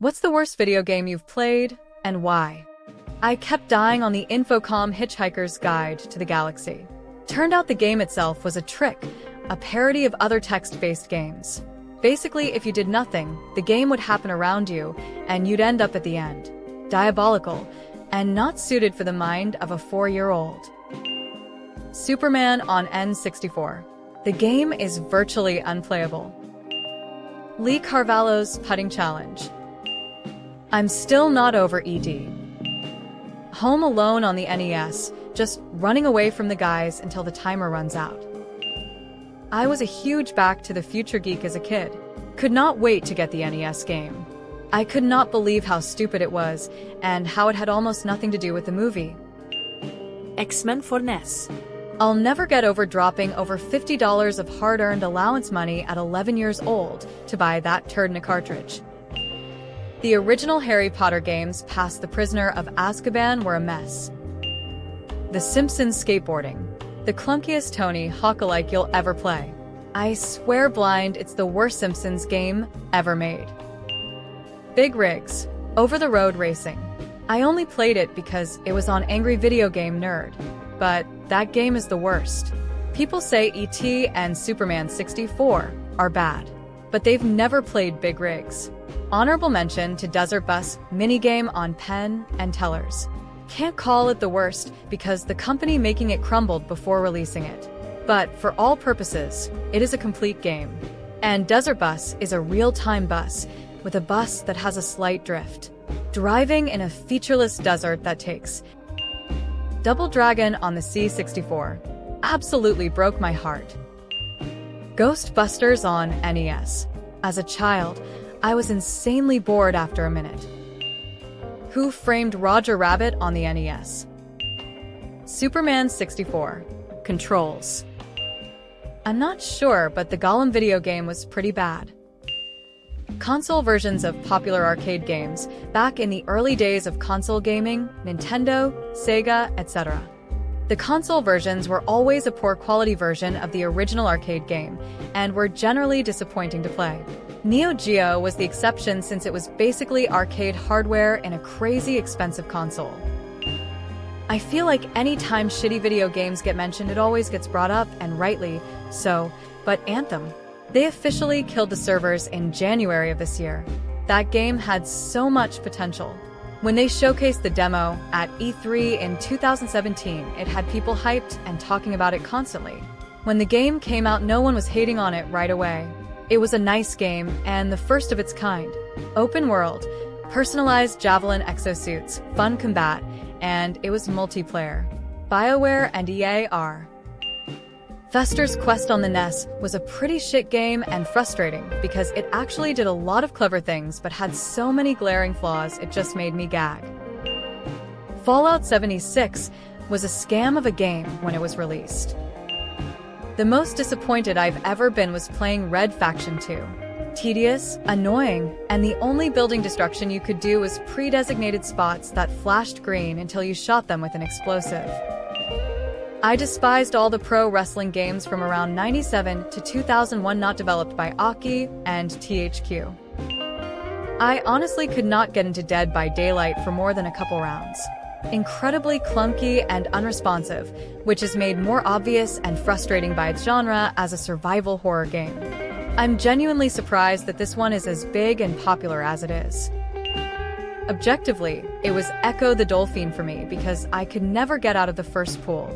What's the worst video game you've played, and why? I kept dying on the Infocom Hitchhiker's Guide to the Galaxy. Turned out the game itself was a trick, a parody of other text-based games. Basically, if you did nothing, the game would happen around you, and you'd end up at the end. Diabolical, and not suited for the mind of a 4-year-old. Superman on N64. The game is virtually unplayable. Lee Carvalho's Putting Challenge. I'm still not over ED. Home Alone on the NES, just running away from the guys until the timer runs out. I was a huge Back to the Future geek as a kid. Could not wait to get the NES game. I could not believe how stupid it was, and how it had almost nothing to do with the movie. X-Men for NES. I'll never get over dropping over $50 of hard-earned allowance money at 11 years old to buy that turd in a cartridge. The original Harry Potter games past The Prisoner of Azkaban were a mess. The Simpsons skateboarding. The clunkiest Tony Hawk-alike you'll ever play. I swear blind it's the worst Simpsons game ever made. Big Rigs. Over-the-road racing. I only played it because it was on Angry Video Game Nerd. But that game is the worst. People say E.T. and Superman 64 are bad, but they've never played Big Rigs. Honorable mention to Desert Bus minigame on Penn and Tellers. Can't call it the worst because the company making it crumbled before releasing it. But for all purposes, it is a complete game. And Desert Bus is a real-time bus, with a bus that has a slight drift. Driving in a featureless desert that takes. Double Dragon on the C64. Absolutely broke my heart. Ghostbusters on NES. As a child, I was insanely bored after a minute. Who Framed Roger Rabbit on the NES? Superman 64. Controls. I'm not sure, but the Gollum video game was pretty bad. Console versions of popular arcade games back in the early days of console gaming, Nintendo, Sega, etc. The console versions were always a poor quality version of the original arcade game, and were generally disappointing to play. Neo Geo was the exception since it was basically arcade hardware in a crazy expensive console. I feel like any time shitty video games get mentioned, it always gets brought up, and rightly so, but Anthem. They officially killed the servers in January of this year. That game had so much potential. When they showcased the demo at E3 in 2017, it had people hyped and talking about it constantly. When the game came out, no one was hating on it right away. It was a nice game, and the first of its kind. Open world, personalized Javelin exosuits, fun combat, and it was multiplayer. BioWare and EA are. Fester's Quest on the NES was a pretty shit game and frustrating because it actually did a lot of clever things but had so many glaring flaws it just made me gag. Fallout 76 was a scam of a game when it was released. The most disappointed I've ever been was playing Red Faction 2. Tedious, annoying, and the only building destruction you could do was pre-designated spots that flashed green until you shot them with an explosive. I despised all the pro wrestling games from around 97 to 2001 not developed by Aki and THQ. I honestly could not get into Dead by Daylight for more than a couple rounds. Incredibly clunky and unresponsive, which is made more obvious and frustrating by its genre as a survival horror game. I'm genuinely surprised that this one is as big and popular as it is. Objectively, it was Echo the Dolphin for me because I could never get out of the first pool.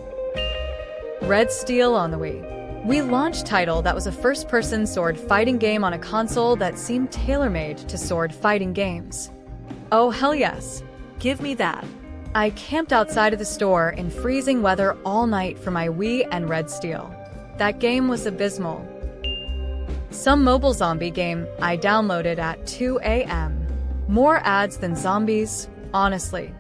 Red Steel on the Wii. Wii launch title that was a first-person sword fighting game on a console that seemed tailor-made to sword fighting games. Oh hell yes. Give me that. I camped outside of the store in freezing weather all night for my Wii and Red Steel. That game was abysmal. Some mobile zombie game I downloaded at 2 a.m. More ads than zombies, honestly.